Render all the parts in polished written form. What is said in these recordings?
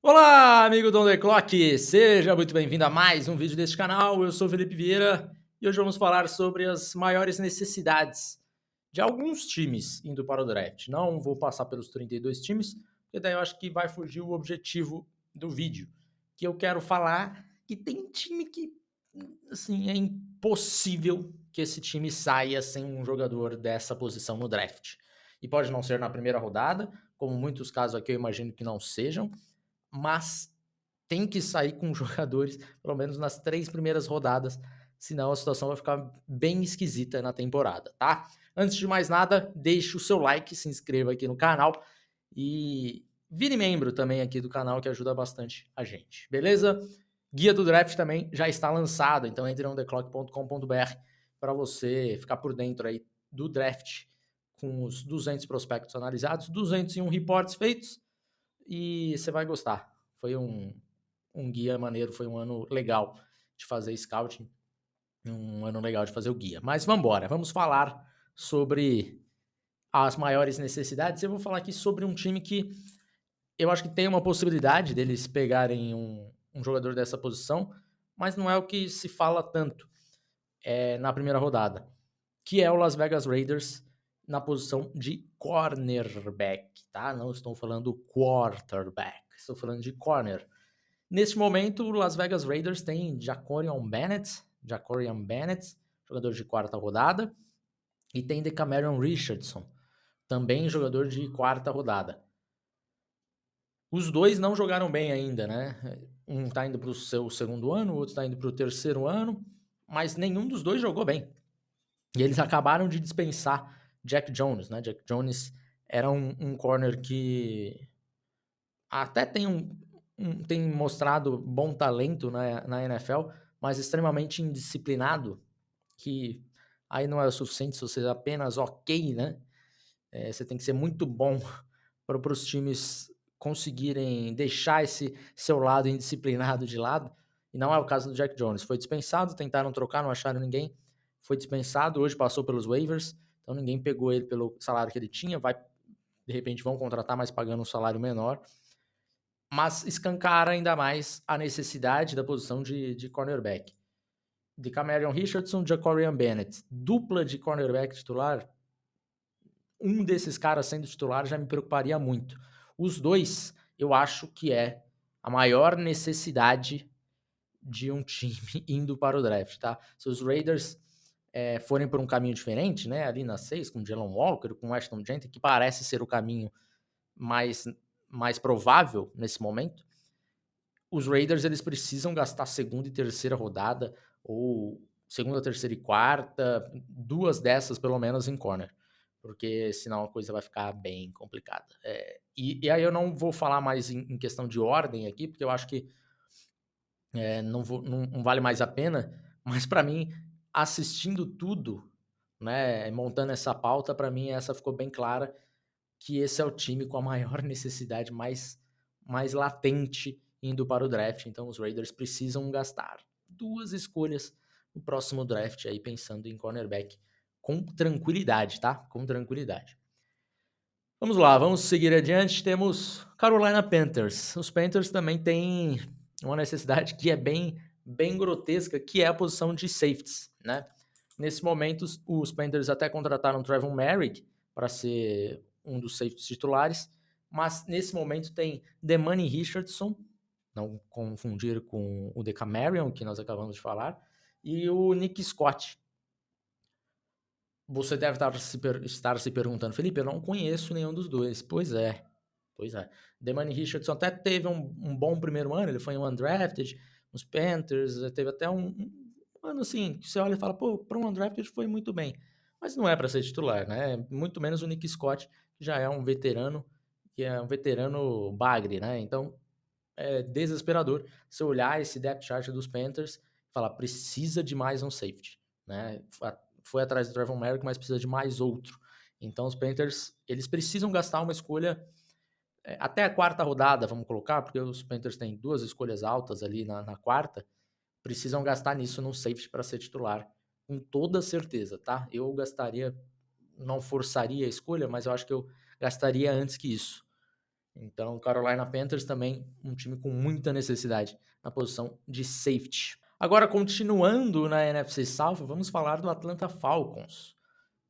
Olá, amigo do On The Clock! Seja muito bem-vindo a mais um vídeo deste canal. Eu sou o Felipe Vieira e hoje vamos falar sobre as maiores necessidades de alguns times indo para o draft. Não vou passar pelos 32 times, porque daí eu acho que vai fugir o objetivo do vídeo. Que eu quero falar que tem time que, assim, é impossível que esse time saia sem um jogador dessa posição no draft. E pode não ser na primeira rodada, como muitos casos aqui eu imagino que não sejam, mas tem que sair com jogadores, pelo menos nas 3 primeiras rodadas, senão a situação vai ficar bem esquisita na temporada, tá? Antes de mais nada, deixe o seu like, se inscreva aqui no canal e vire membro também aqui do canal, que ajuda bastante a gente, beleza? Guia do draft também já está lançado, então entre no theclock.com.br para você ficar por dentro aí do draft com os 200 prospectos analisados, 201 reports feitos e você vai gostar. Foi um guia maneiro, foi um ano legal de fazer scouting, um ano legal de fazer o guia. Mas vamos embora, vamos falar sobre as maiores necessidades. Eu vou falar aqui sobre um time que eu acho que tem uma possibilidade deles pegarem um jogador dessa posição, mas não é o que se fala tanto na primeira rodada, que é o Las Vegas Raiders na posição de cornerback, tá? Não estou falando quarterback, estou falando de corner. Neste momento, o Las Vegas Raiders tem Jacorian Bennett, jogador de quarta rodada, e tem Decamerion Richardson, também jogador de quarta rodada. Os dois não jogaram bem ainda, né? Um tá indo para o seu segundo ano, o outro tá indo para o terceiro ano, mas nenhum dos dois jogou bem. E eles acabaram de dispensar Jack Jones, né? Jack Jones era um corner que até tem mostrado bom talento na NFL, mas extremamente indisciplinado, que aí não é o suficiente se você é apenas ok, né? Você tem que ser muito bom para os times conseguirem deixar esse seu lado indisciplinado de lado, e não é o caso do Jack Jones. Foi dispensado, tentaram trocar, não acharam ninguém, foi dispensado, hoje passou pelos waivers, então ninguém pegou ele pelo salário que ele tinha, de repente vão contratar, mas pagando um salário menor, mas escancara ainda mais a necessidade da posição de cornerback. De Camarion Richardson, Jacorian Bennett, dupla de cornerback titular, um desses caras sendo titular já me preocuparia muito. Os dois, eu acho que é a maior necessidade de um time indo para o draft, tá? Se os Raiders forem por um caminho diferente, né, ali na 6, com Jalen Walker, com Ashton Jenkins, que parece ser o caminho mais provável nesse momento, os Raiders eles precisam gastar segunda e terceira rodada, ou segunda, terceira e quarta, duas dessas pelo menos em corner, porque senão a coisa vai ficar bem complicada. E aí eu não vou falar mais em questão de ordem aqui, porque eu acho que não vale mais a pena, mas para mim, assistindo tudo, né, montando essa pauta, para mim essa ficou bem clara, que esse é o time com a maior necessidade, mais latente indo para o draft. Então os Raiders precisam gastar duas escolhas no próximo draft, aí pensando em cornerback com tranquilidade, tá? Com tranquilidade. Vamos lá, vamos seguir adiante. Temos Carolina Panthers. Os Panthers também têm uma necessidade que é bem grotesca, que é a posição de safeties, né? Nesse momento, os Panthers até contrataram Trevon Merrick para ser um dos safeties titulares, mas nesse momento tem Demani Richardson, não confundir com o Decamerion, que nós acabamos de falar, e o Nick Scott. Você deve estar se perguntando, Felipe, eu não conheço nenhum dos dois. Pois é. Demani Richardson até teve um bom primeiro ano, ele foi um undrafted nos Panthers, teve até um ano assim, que você olha e fala, pô, para um undrafted foi muito bem. Mas não é para ser titular, né? Muito menos o Nick Scott, que já é um veterano, que é um veterano bagre, né? Então, é desesperador você olhar esse depth chart dos Panthers e falar, precisa de mais um safety, né? Foi atrás do Trevon Merrick, mas precisa de mais outro. Então os Panthers, eles precisam gastar uma escolha até a quarta rodada, vamos colocar, porque os Panthers têm duas escolhas altas ali na quarta, precisam gastar nisso num safety para ser titular, com toda certeza, tá? Eu gastaria, não forçaria a escolha, mas eu acho que eu gastaria antes que isso. Então, Carolina Panthers também um time com muita necessidade na posição de safety. Agora, continuando na NFC South, vamos falar do Atlanta Falcons.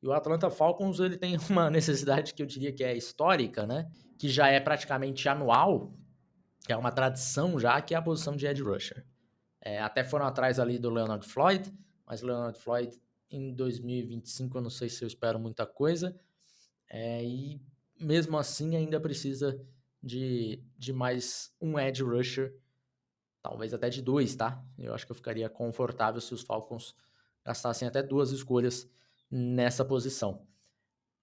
E o Atlanta Falcons ele tem uma necessidade que eu diria que é histórica, né? Que já é praticamente anual, que é uma tradição já, que é a posição de edge rusher. Até foram atrás ali do Leonard Floyd, mas o Leonard Floyd em 2025 eu não sei se eu espero muita coisa. E mesmo assim ainda precisa de mais um edge rusher, talvez até de 2, tá? Eu acho que eu ficaria confortável se os Falcons gastassem até 2 escolhas nessa posição.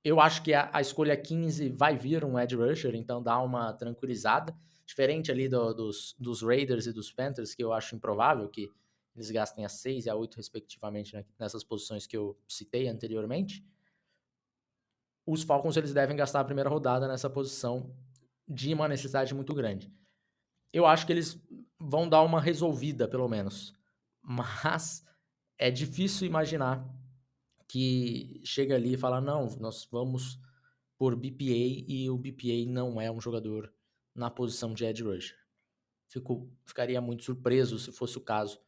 Eu acho que a escolha 15 vai vir um edge rusher, então dá uma tranquilizada. Diferente ali dos Raiders e dos Panthers, que eu acho improvável que eles gastem a 6 e a 8 respectivamente, né, nessas posições que eu citei anteriormente. Os Falcons eles devem gastar a primeira rodada nessa posição de uma necessidade muito grande. Eu acho que eles vão dar uma resolvida, pelo menos. Mas é difícil imaginar que chega ali e fala, não, nós vamos por BPA e o BPA não é um jogador na posição de edge rusher. Ficaria muito surpreso se fosse o caso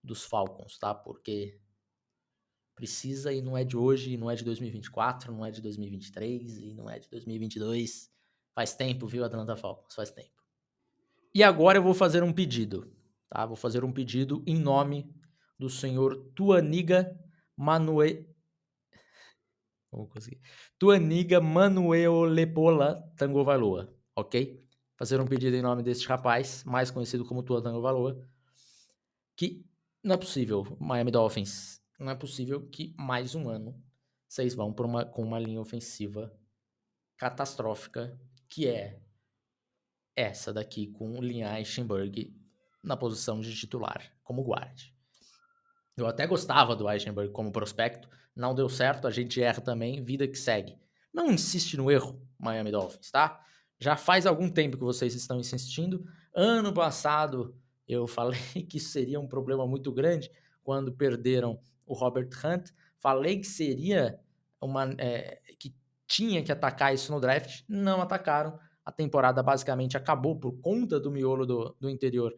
dos Falcons, tá? Porque precisa e não é de hoje, e não é de 2024, não é de 2023 e não é de 2022. Faz tempo, viu, Atlanta Falcons? Faz tempo. E agora eu vou fazer um pedido, tá? Vou fazer um pedido em nome do senhor Tuaniga Manue... Vamos conseguir. Tuaniga Manueolepola Tangovailoa, ok? Fazer um pedido em nome deste rapaz, mais conhecido como Tua Tangovailoa, que não é possível, Miami Dolphins, não é possível que mais um ano vocês vão com uma linha ofensiva catastrófica, que é essa daqui com o Linha Eichenberg na posição de titular, como guard. Eu até gostava do Eichenberg como prospecto, não deu certo, a gente erra também, vida que segue. Não insiste no erro, Miami Dolphins, tá? Já faz algum tempo que vocês estão insistindo. Ano passado eu falei que isso seria um problema muito grande quando perderam o Robert Hunt. Falei que seria que tinha que atacar isso no draft. Não atacaram. A temporada basicamente acabou por conta do miolo do interior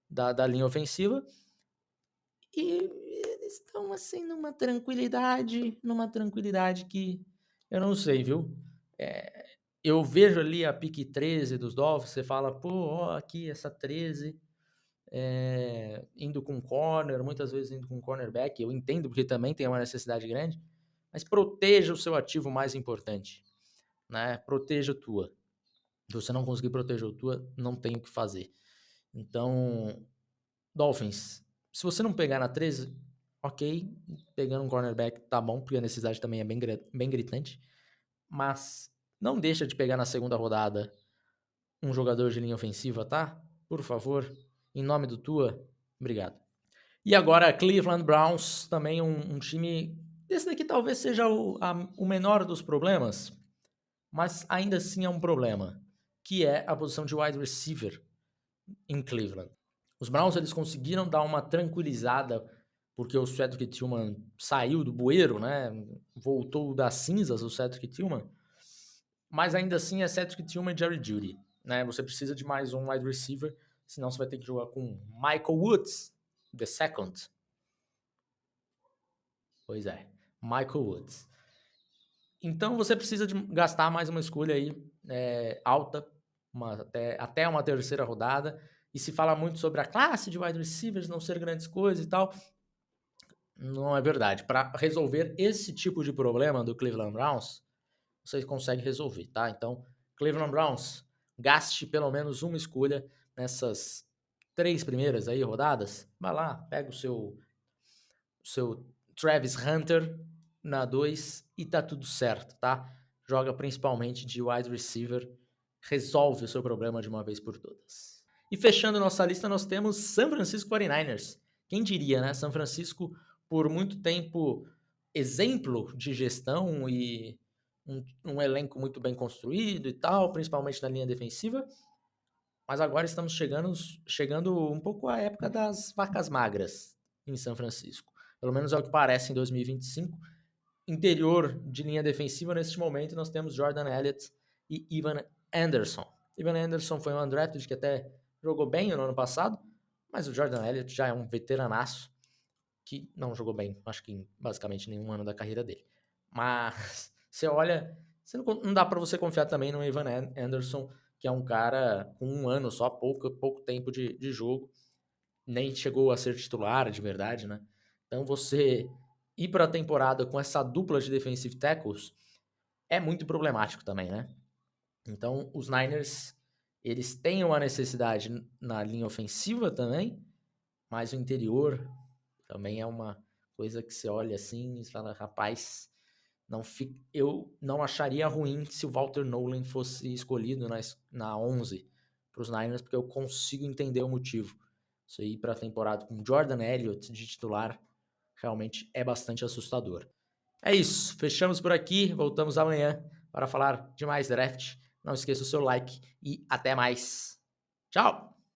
da linha ofensiva. E eles estão assim numa tranquilidade que eu não sei, viu? Eu vejo ali a pique 13 dos Dolphins, você fala, pô, ó, aqui essa 13, indo com corner, muitas vezes indo com cornerback, eu entendo porque também tem uma necessidade grande, mas proteja o seu ativo mais importante, né? Proteja o tua. Se você não conseguir proteger o tua, não tem o que fazer. Então, Dolphins, se você não pegar na 13, ok, pegando um cornerback tá bom, porque a necessidade também é bem gritante, mas não deixa de pegar na segunda rodada um jogador de linha ofensiva, tá? Por favor, em nome do Tua, obrigado. E agora Cleveland Browns, também um time, esse daqui talvez seja o menor dos problemas, mas ainda assim é um problema, que é a posição de wide receiver em Cleveland. Os Browns eles conseguiram dar uma tranquilizada porque o Cedric Tillman saiu do bueiro, né? Voltou das cinzas o Cedric Tillman. Mas ainda assim é Cedric Tillman e Jerry Jeudy, né? Você precisa de mais um wide receiver, senão você vai ter que jogar com Michael Woods, the second. Pois é, Michael Woods. Então você precisa de gastar mais uma escolha aí alta, até uma terceira rodada. E se fala muito sobre a classe de wide receivers não ser grandes coisas e tal. Não é verdade. Para resolver esse tipo de problema do Cleveland Browns, você consegue resolver, tá? Então, Cleveland Browns, gaste pelo menos uma escolha nessas 3 primeiras aí rodadas. Vai lá, pega o seu Travis Hunter na 2 e tá tudo certo, tá? Joga principalmente de wide receiver, resolve o seu problema de uma vez por todas. E fechando nossa lista, nós temos San Francisco 49ers. Quem diria, né? San Francisco, por muito tempo, exemplo de gestão e um elenco muito bem construído e tal, principalmente na linha defensiva. Mas agora estamos chegando um pouco à época das vacas magras em São Francisco. Pelo menos é o que parece em 2025. Interior de linha defensiva, neste momento, nós temos Jordan Elliott e Ivan Anderson. Evan Anderson foi um undrafted que até jogou bem no ano passado, mas o Jordan Elliott já é um veteranaço que não jogou bem, acho que em basicamente nenhum ano da carreira dele. Mas você olha, não dá para você confiar também no Evan Anderson, que é um cara com um ano só, pouco tempo de jogo, nem chegou a ser titular de verdade, né? Então você ir para a temporada com essa dupla de defensive tackles é muito problemático também, né? Então os Niners, eles têm uma necessidade na linha ofensiva também, mas o interior também é uma coisa que você olha assim e fala, rapaz, eu não acharia ruim se o Walter Nolan fosse escolhido na 11 para os Niners, porque eu consigo entender o motivo. Isso aí para a temporada com Jordan Elliott de titular realmente é bastante assustador. É isso, fechamos por aqui, voltamos amanhã para falar de mais draft. Não esqueça o seu like e até mais. Tchau!